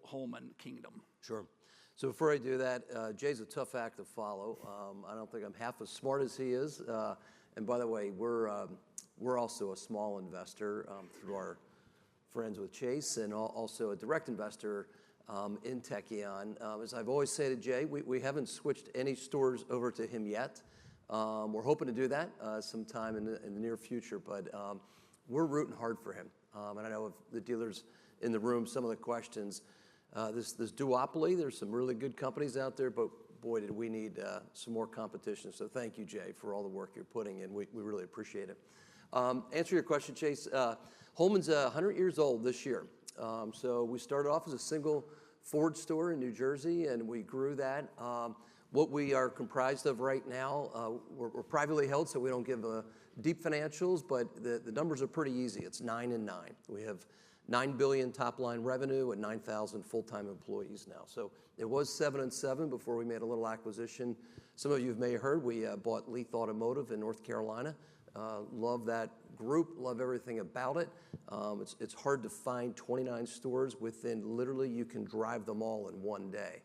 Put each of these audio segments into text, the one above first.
Holman Kingdom. Sure. So before I do that, Jay's a tough act to follow. I don't think I'm half as smart as he is. And by the way, we're also a small investor through our friends with Chase, and also a direct investor in Techion. As I've always said to Jay, we haven't switched any stores over to him yet. We're hoping to do that sometime in the near future, but we're rooting hard for him. And I know of the dealers in the room, some of the questions, this duopoly, there's some really good companies out there, but boy, did we need some more competition. So thank you, Jay, for all the work you're putting in. We really appreciate it. Answer your question, Chase. Holman's 100 years old this year. So we started off as a single Ford store in New Jersey, and we grew that. What we are comprised of right now, we're privately held, so we don't give deep financials, but the numbers are pretty easy. It's 9 and 9. We have $9 billion top-line revenue and 9,000 full-time employees now. So it was 7 and 7 before we made a little acquisition. Some of you may have heard we bought Leith Automotive in North Carolina. Love that group, love everything about it. It's hard to find 29 stores within, literally you can drive them all in one day.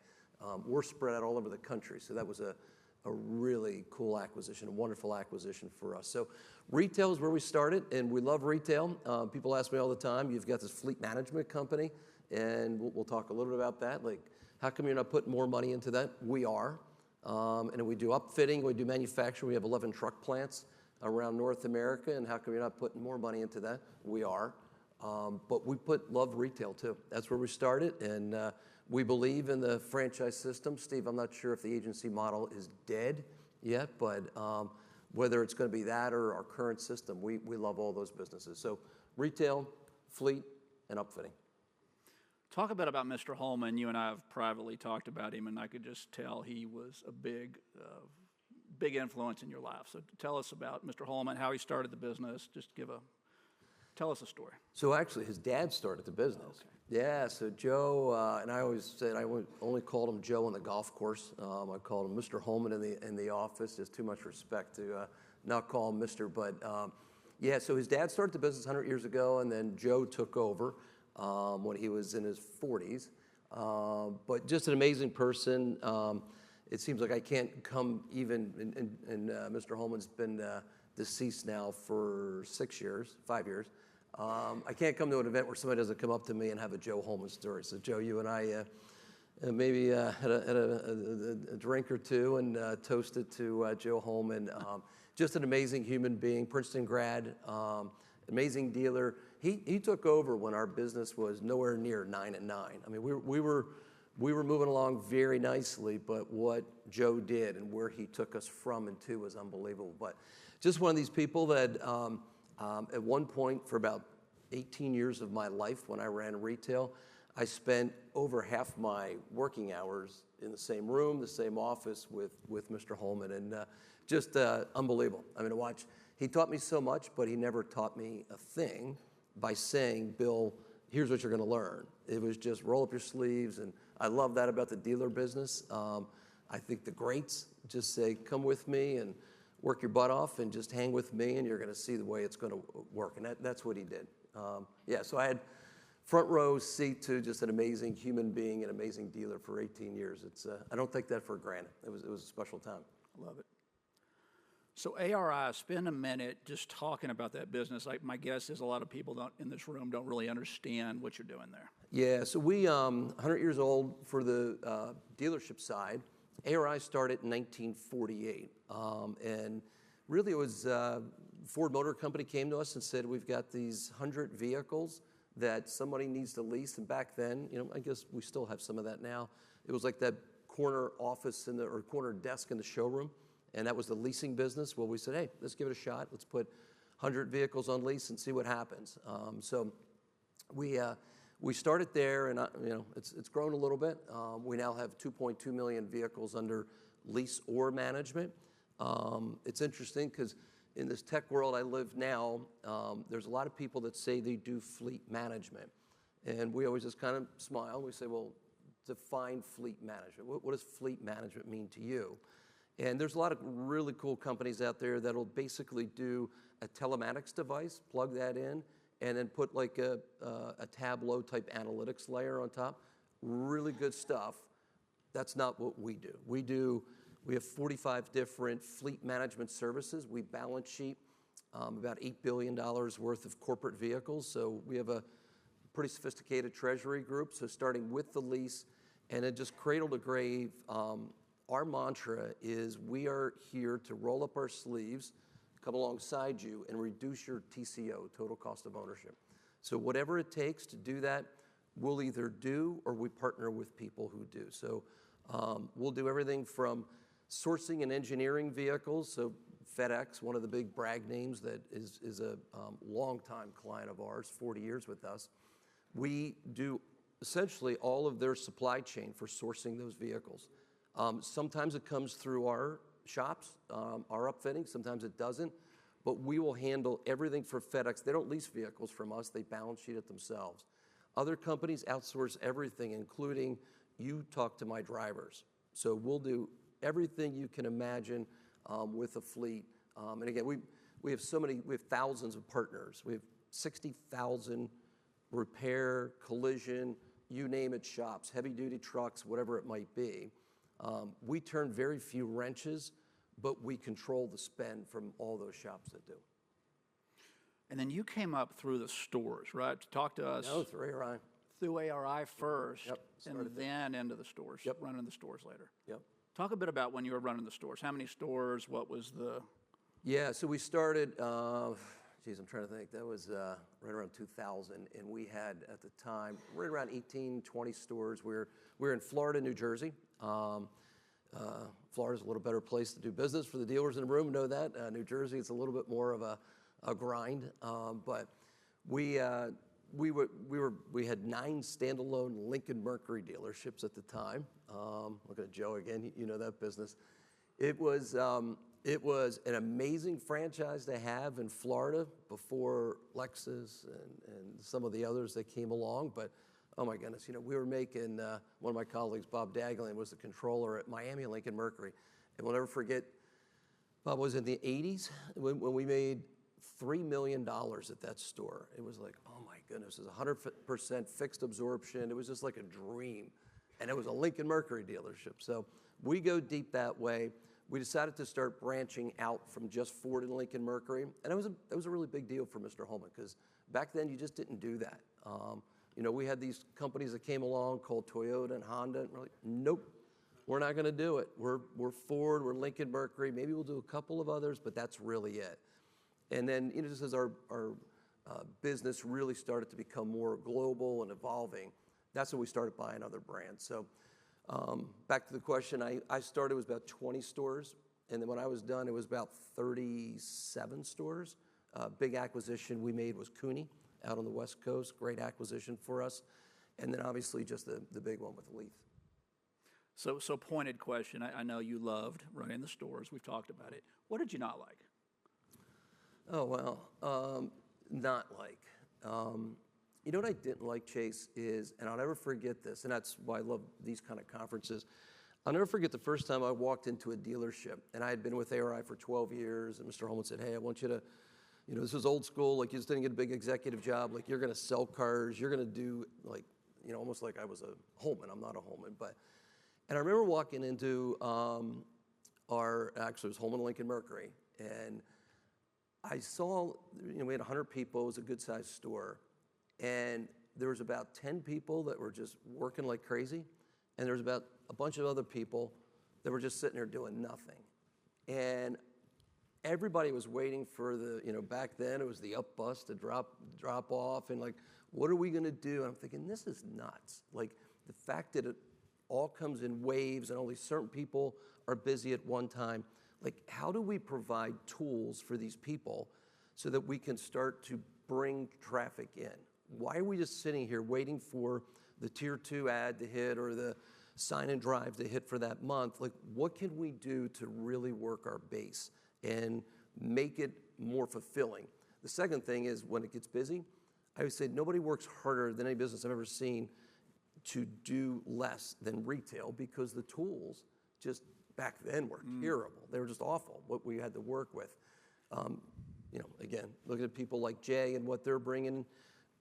We're spread out all over the country, so that was a really cool acquisition, a wonderful acquisition for us. So retail is where we started, and we love retail. People ask me all the time, you've got this fleet management company, and we'll talk a little bit about that. Like, how come you're not putting more money into that? We are. And we do upfitting, we do manufacturing. We have 11 truck plants around North America, and how come you're not putting more money into that? We are. But we love retail too. That's where we started, and we believe in the franchise system. Steve, I'm not sure if the agency model is dead yet, but whether it's going to be that or our current system, we love all those businesses. So retail, fleet, and upfitting. Talk a bit about Mr. Holman. You and I have privately talked about him, and I could just tell he was a big influence in your life. So tell us about Mr. Holman, how he started the business. Just tell us a story. So actually, his dad started the business. Okay. Yeah, so Joe, and I always said I only called him Joe on the golf course. I called him Mr. Holman in the office. There's too much respect to not call him Mr. But yeah, so his dad started the business 100 years ago, and then Joe took over when he was in his 40s. But just an amazing person. It seems like I can't come even, and Mr. Holman's been deceased now for 5 years. I can't come to an event where somebody doesn't come up to me and have a Joe Holman story. So Joe, you and I maybe had a drink or two and toasted to Joe Holman. Just an amazing human being, Princeton grad, amazing dealer. He took over when our business was nowhere near 9 and 9. I mean, we were moving along very nicely, but what Joe did and where he took us from and to was unbelievable. But just one of these people that at one point for about 18 years of my life when I ran retail, I spent over half my working hours in the same room, the same office with Mr. Holman, and just unbelievable. I mean, to watch, he taught me so much, but he never taught me a thing by saying, Bill, here's what you're going to learn. It was just roll up your sleeves, and I love that about the dealer business. I think the greats just say, come with me and work your butt off and just hang with me, and you're going to see the way it's going to work. And that's what he did. Yeah, so I had front row seat to just an amazing human being, an amazing dealer for 18 years. I don't take that for granted. It was a special time. I love it. So ARI, spend a minute just talking about that business. My guess is a lot of people in this room don't really understand what you're doing there. Yeah, so we 100 years old for the dealership side. ARI started in 1948, and really it was Ford Motor Company came to us and said, we've got these 100 vehicles that somebody needs to lease, and back then, I guess we still have some of that now. It was like that corner office or corner desk in the showroom, and that was the leasing business. Well, we said, hey, let's give it a shot. Let's put 100 vehicles on lease and see what happens. So we started there, and it's grown a little bit. We now have 2.2 million vehicles under lease or management. It's interesting because in this tech world I live now, there's a lot of people that say they do fleet management. And we always just kind of smile. We say, well, define fleet management. What does fleet management mean to you? And there's a lot of really cool companies out there that'll basically do a telematics device, plug that in, and then put like a Tableau type analytics layer on top. Really good stuff. That's not what we do. We have 45 different fleet management services. We balance sheet about $8 billion worth of corporate vehicles. So we have a pretty sophisticated treasury group. So starting with the lease and then just cradle to grave, our mantra is we are here to roll up our sleeves, come alongside you, and reduce your TCO, total cost of ownership. So whatever it takes to do that, we'll either do or we partner with people who do. So we'll do everything from sourcing and engineering vehicles. So FedEx, one of the big brag names that is a longtime client of ours, 40 years with us. We do essentially all of their supply chain for sourcing those vehicles. Sometimes it comes through our shops, our upfitting, sometimes it doesn't, but we will handle everything for FedEx. They don't lease vehicles from us, they balance sheet it themselves. Other companies outsource everything, including you talk to my drivers. So we'll do everything you can imagine with a fleet. And again, we have thousands of partners. We have 60,000 repair, collision, you name it, shops, heavy duty trucks, whatever it might be. We turn very few wrenches, but we control the spend from all those shops that do. And then you came up through the stores, right? To talk to us. No, through ARI. Through ARI first, Yep, and then into the stores, running the stores later. Yep. Talk a bit about when you were running the stores. How many stores? What was the... Yeah, so we started, I'm trying to think. That was right around 2000, and we had, at the time, right around 18, 20 stores. We're in Florida, New Jersey. Florida's a little better place to do business. For the dealers in the room know that. New Jersey, it's a little bit more of a grind. But we had 9 standalone Lincoln Mercury dealerships at the time. Looking at Joe again, you know that business. It was an amazing franchise to have in Florida before Lexus and some of the others that came along. But oh my goodness, we were making, one of my colleagues, Bob Daglian, was the controller at Miami Lincoln Mercury. And we'll never forget, Bob was in the 80s when we made $3 million at that store. It was like, oh my goodness, it was 100% fixed absorption. It was just like a dream. And it was a Lincoln Mercury dealership. So we go deep that way. We decided to start branching out from just Ford and Lincoln Mercury. And that was a really big deal for Mr. Holman, because back then you just didn't do that. We had these companies that came along called Toyota and Honda, and we're like, nope, we're not going to do it. We're Ford, we're Lincoln Mercury. Maybe we'll do a couple of others, but that's really it. And then, just as our business really started to become more global and evolving, that's when we started buying other brands. So back to the question, I started with about 20 stores, and then when I was done, it was about 37 stores. Big acquisition we made was Cooney out on the West Coast, great acquisition for us. And then obviously just the big one with Leith. So pointed question. I know you loved running the stores. We've talked about it. What did you not like? Oh, well, not like. You know what I didn't like, Chase, is, and I'll never forget this, and that's why I love these kind of conferences. I'll never forget the first time I walked into a dealership, and I had been with ARI for 12 years, and Mr. Holman said, hey, I want you to, this was old school, like you just didn't get a big executive job, like you're going to sell cars, you're going to do, like, almost like I was a Holman. I'm not a Holman, and I remember walking into actually it was Holman Lincoln Mercury, and I saw, we had 100 people, it was a good-sized store, and there was about 10 people that were just working like crazy, and there was about a bunch of other people that were just sitting there doing nothing. And everybody was waiting for back then it was the up bus to drop off, and like, what are we gonna do? And I'm thinking, this is nuts. Like, the fact that it all comes in waves and only certain people are busy at one time. Like, how do we provide tools for these people so that we can start to bring traffic in? Why are we just sitting here waiting for the tier 2 ad to hit or the sign and drive to hit for that month? Like, what can we do to really work our base and make it more fulfilling? The second thing is, when it gets busy, I would say nobody works harder than any business I've ever seen to do less than retail, because the tools just back then were terrible. They were just awful, what we had to work with. Again, looking at people like Jay and what they're bringing,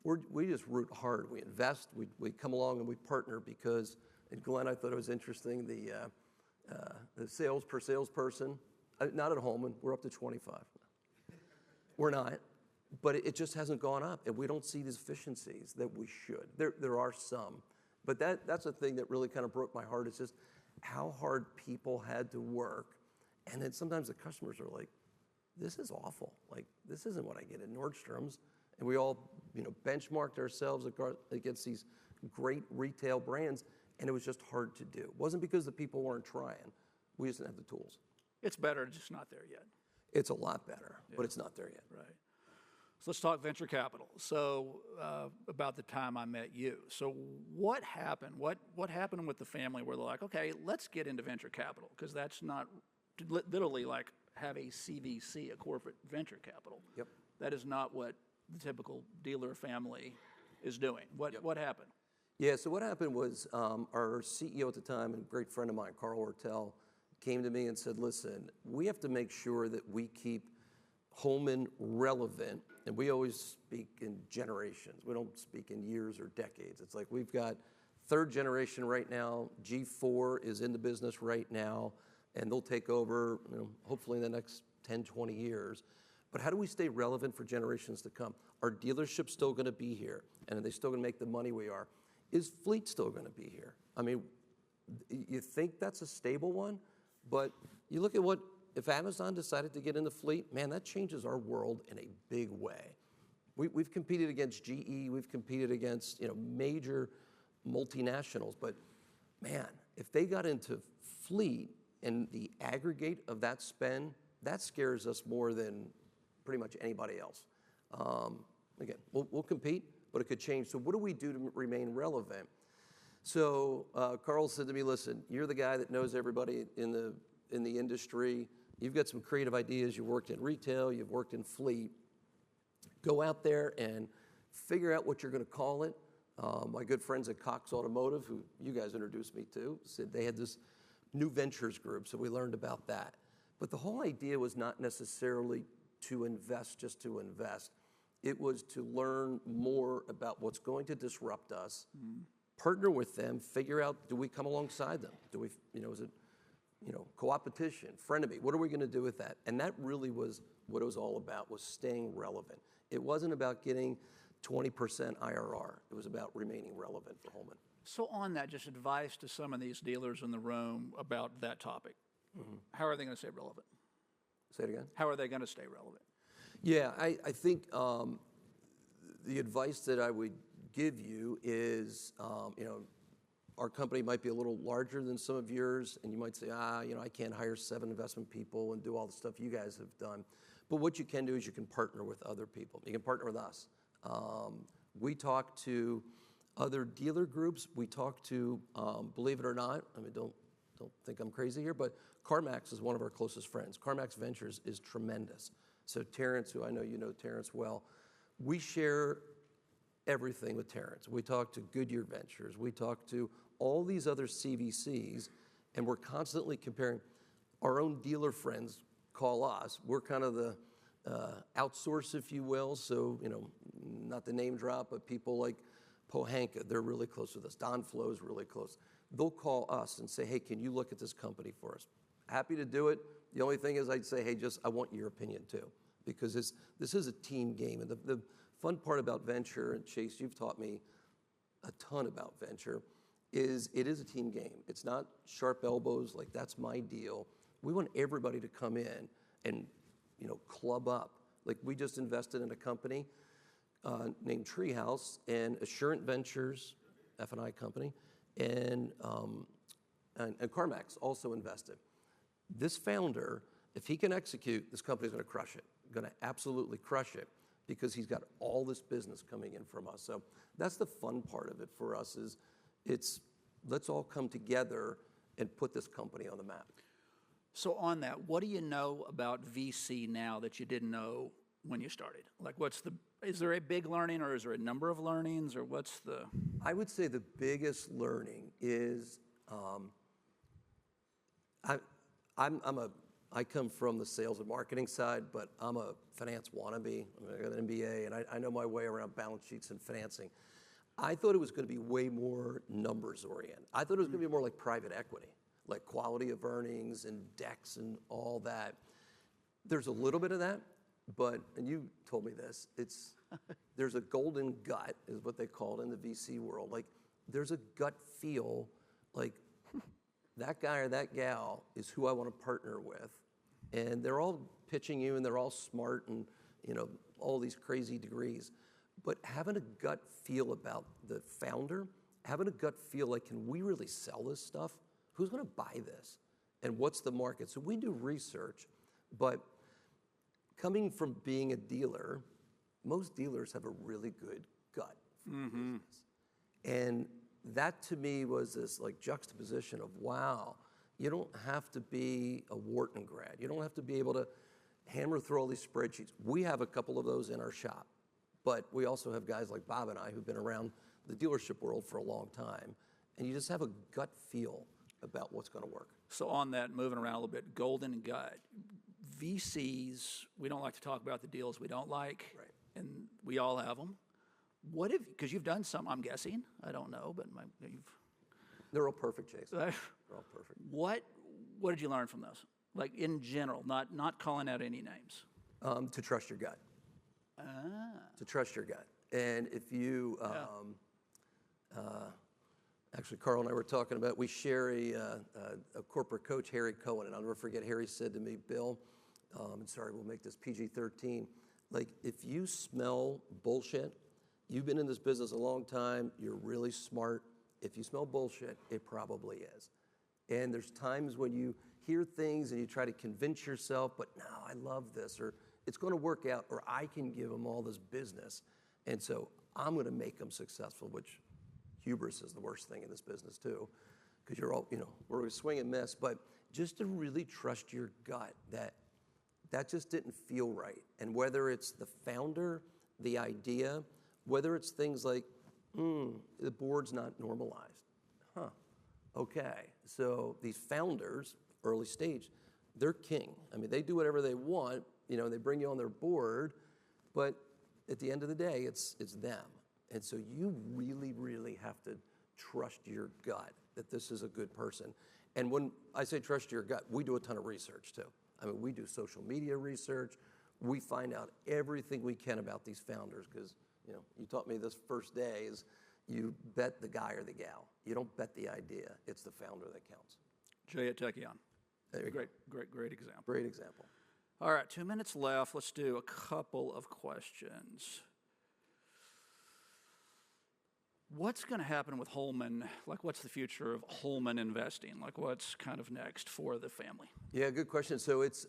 we just root hard. We invest, we come along and we partner because, and Glenn, I thought it was interesting, the sales per salesperson, not at Holman, we're up to 25. We're not, but it just hasn't gone up, and we don't see these efficiencies that we should. There are some, but that's the thing that really kind of broke my heart, is just how hard people had to work, and then sometimes the customers are like, this is awful. Like, this isn't what I get at Nordstrom's. And we all, benchmarked ourselves against these great retail brands, and it was just hard to do. It wasn't because the people weren't trying. We just didn't have the tools. It's better, just not there yet. It's a lot better, but it's not there yet. Right. So let's talk venture capital. So about the time I met you. So what happened? What happened with the family where they're like, okay, let's get into venture capital? Because that's not literally like have a CVC, a corporate venture capital. Yep. That is not what the typical dealer family is doing. What happened? Yeah, so what happened was our CEO at the time and a great friend of mine, Carl Ortel, came to me and said, listen, we have to make sure that we keep Holman relevant, and we always speak in generations. We don't speak in years or decades. It's like we've got third generation right now. G4 is in the business right now, and they'll take over, hopefully in the next 10, 20 years. But how do we stay relevant for generations to come? Are dealerships still going to be here? And are they still going to make the money we are? Is fleet still going to be here? I mean, you think that's a stable one, but you look at if Amazon decided to get into fleet, man, that changes our world in a big way. We've competed against GE, we've competed against major multinationals, but man, if they got into fleet and the aggregate of that spend, that scares us more than pretty much anybody else. Again, we'll compete, but it could change. So what do we do to remain relevant? So Carl said to me, listen, you're the guy that knows everybody in the industry. You've got some creative ideas. You've worked in retail. You've worked in fleet. Go out there and figure out what you're going to call it. My good friends at Cox Automotive, who you guys introduced me to, said they had this new ventures group, so we learned about that. But the whole idea was not necessarily to invest just to invest. It was to learn more about what's going to disrupt us, partner with them, figure out, do we come alongside them? Do we, is it, co-opetition, frenemy? What are we going to do with that? And that really was what it was all about, was staying relevant. It wasn't about getting 20% IRR. It was about remaining relevant for Holman. So on that, just advice to some of these dealers in the room about that topic. How are they going to stay relevant? Say it again? How are they going to stay relevant? Yeah, I think the advice that I would give you is, our company might be a little larger than some of yours, and you might say, I can't hire 7 investment people and do all the stuff you guys have done. But what you can do is you can partner with other people. You can partner with us. We talk to other dealer groups. We talk to, believe it or not, I mean, don't think I'm crazy here, but CarMax is one of our closest friends. CarMax Ventures is tremendous. So Terrence, who I know you know Terrence well, we share everything with Terrence. We talk to Goodyear Ventures. We talk to all these other CVCs, and we're constantly comparing. Our own dealer friends call us. We're kind of the outsource, if you will. So, not the name drop, but people like Pohanka, they're really close with us. Don Flo is really close. They'll call us and say, hey, can you look at this company for us? Happy to do it. The only thing is I'd say, hey, I want your opinion too, because this is a team game. And the fun part about venture, and Chase, you've taught me a ton about venture, is it is a team game. It's not sharp elbows, like that's my deal. We want everybody to come in and, club up. Like we just invested in a company named Treehouse, and Assurant Ventures, F&I company, and CarMax also invested. This founder, if he can execute, this company's going to crush it, going to absolutely crush it, because he's got all this business coming in from us. So that's the fun part of it for us, is let's all come together and put this company on the map. So on that, what do you know about VC now that you didn't know when you started? Like is there a big learning, or is there a number of learnings, or what's the? I would say the biggest learning is, I come from the sales and marketing side, but I'm a finance wannabe. I got an MBA, and I know my way around balance sheets and financing. I thought it was going to be way more numbers oriented. I thought it was going to be more like private equity, like quality of earnings and decks and all that. There's a little bit of that, but, and you told me this, there's a golden gut, is what they call it in the VC world. Like, there's a gut feel, like, that guy or that gal is who I want to partner with. And they're all pitching you, and they're all smart and, all these crazy degrees. But having a gut feel about the founder, having a gut feel like, can we really sell this stuff? Who's going to buy this? And what's the market? So we do research, but coming from being a dealer, most dealers have a really good gut for business. And that to me was this like juxtaposition of, wow, you don't have to be a Wharton grad. You don't have to be able to hammer through all these spreadsheets. We have a couple of those in our shop, but we also have guys like Bob and I who've been around the dealership world for a long time, and you just have a gut feel about what's going to work. So on that, moving around a little bit, golden gut. VCs, we don't like to talk about the deals we don't like, Right. and we all have them. What if, because you've done some, I'm guessing, I don't know, but you've... They're all perfect, Jason. They're all perfect. What did you learn from those? Like in general, not calling out any names. To trust your gut. To trust your gut. And if you, actually, Carl and I were talking about, we share a corporate coach, Harry Cohen, and I'll never forget, Harry said to me, Bill, and sorry, we'll make this PG-13, like, if you smell bullshit, you've been in this business a long time, you're really smart. If you smell bullshit, it probably is. And there's times when you hear things and you try to convince yourself, but no, I love this, or it's going to work out, or I can give them all this business. And so I'm going to make them successful, which hubris is the worst thing in this business too, because you're all, we're going to swing and miss. But just to really trust your gut that just didn't feel right. And whether it's the founder, the idea, whether it's things like, the board's not normalized. Okay. So these founders, early stage, they're king. I mean, they do whatever they want, they bring you on their board, but at the end of the day, it's them. And so you really, really have to trust your gut that this is a good person. And when I say trust your gut, we do a ton of research too. I mean, we do social media research. We find out everything we can about these founders because, you taught me this first day is you bet the guy or the gal. You don't bet the idea. It's the founder that counts. Jay at Techion. There you go. Great example. Great example. All right, 2 minutes left. Let's do a couple of questions. What's going to happen with Holman? Like, what's the future of Holman investing? Like, what's kind of next for the family? Yeah, good question. So it's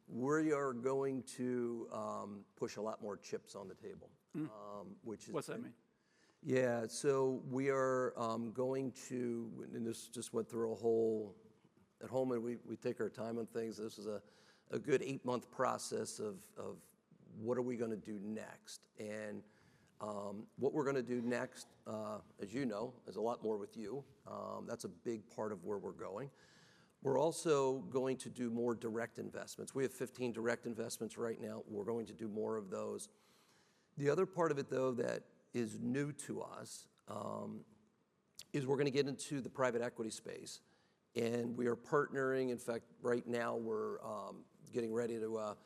we are going to push a lot more chips on the table, which is what's that mean? Yeah, so we are going to, and this just went through a whole. At Holman, we take our time on things. This is a good 8-month process of what are we going to do next, and what we're going to do next, as you know, is a lot more with you. That's a big part of where we're going. We're also going to do more direct investments. We have 15 direct investments right now. We're going to do more of those. The other part of it, though, that is new to us is we're going to get into the private equity space. And we are partnering. In fact, right now we're getting ready to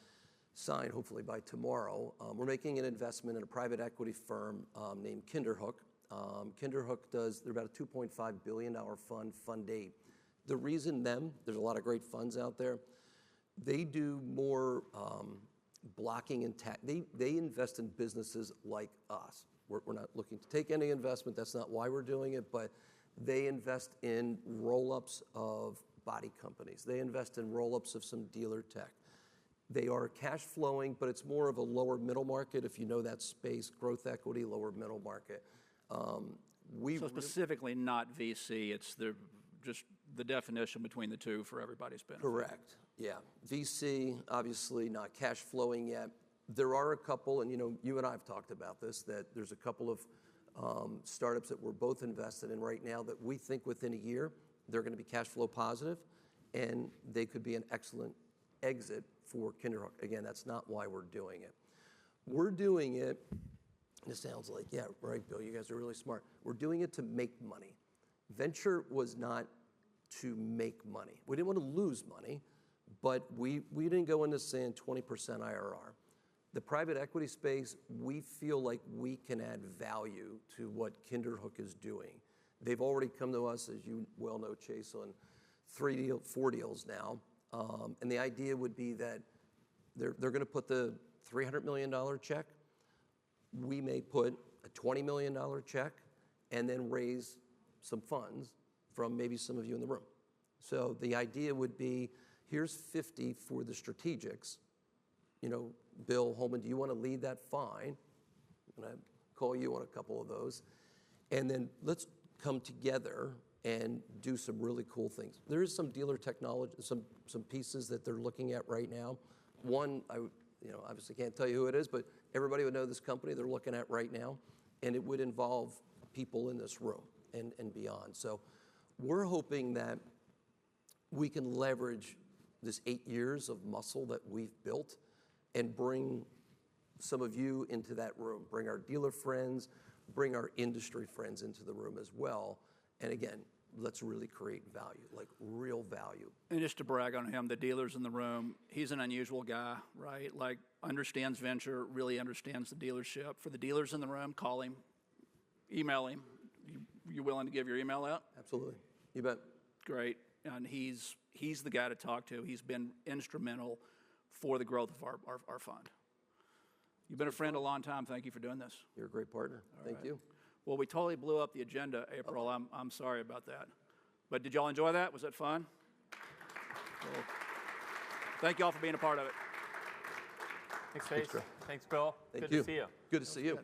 sign, hopefully by tomorrow. We're making an investment in a private equity firm named Kinderhook. Kinderhook they're about a $2.5 billion fund, Fund 8. The reason there's a lot of great funds out there, they do more blocking and they invest in businesses like us. We're not looking to take any investment. That's not why we're doing it, but they invest in roll-ups of body companies. They invest in roll-ups of some dealer tech. They are cash flowing, but it's more of a lower middle market, if you know that space, growth equity, lower middle market. So specifically not VC, it's just the definition between the two for everybody's benefit. Correct, yeah. VC, obviously not cash flowing yet. There are a couple, and you and I have talked about this, that there's a couple of startups that we're both invested in right now that we think within a year they're going to be cash flow positive, and they could be an excellent exit for Kinderhook. Again, that's not why we're doing it. We're doing it, and it sounds like, yeah, right, Bill, you guys are really smart. We're doing it to make money. Venture was not to make money. We didn't want to lose money, but we didn't go into saying 20% IRR. The private equity space, we feel like we can add value to what Kinderhook is doing. They've already come to us, as you well know, Chase, on 4 deals now. And the idea would be that they're going to put the $300 million check. We may put a $20 million check and then raise some funds from maybe some of you in the room. So the idea would be, here's 50 for the strategics. You know, Bill, Holman, do you want to lead that? Fine. I'm going to call you on a couple of those. And then let's come together and do some really cool things. There is some dealer technology, some pieces that they're looking at right now. One, I obviously can't tell you who it is, but everybody would know this company they're looking at right now, and it would involve people in this room and beyond. So we're hoping that we can leverage this 8 years of muscle that we've built and bring some of you into that room, bring our dealer friends, bring our industry friends into the room as well. And again, let's really create value, like real value. And just to brag on him, the dealers in the room, he's an unusual guy, right? Like, understands venture, really understands the dealership. For the dealers in the room, call him, email him. You willing to give your email out? Absolutely. You bet. Great. And he's the guy to talk to. He's been instrumental for the growth of our fund. You've been a friend a long time. Thank you for doing this. You're a great partner. Thank you. Well, we totally blew up the agenda, April. I'm sorry about that. But did y'all enjoy that? Was it fun? Well, thank y'all for being a part of it. Thanks, Chase. Thanks, Bill. Thank Good you. to see you. Good to see you.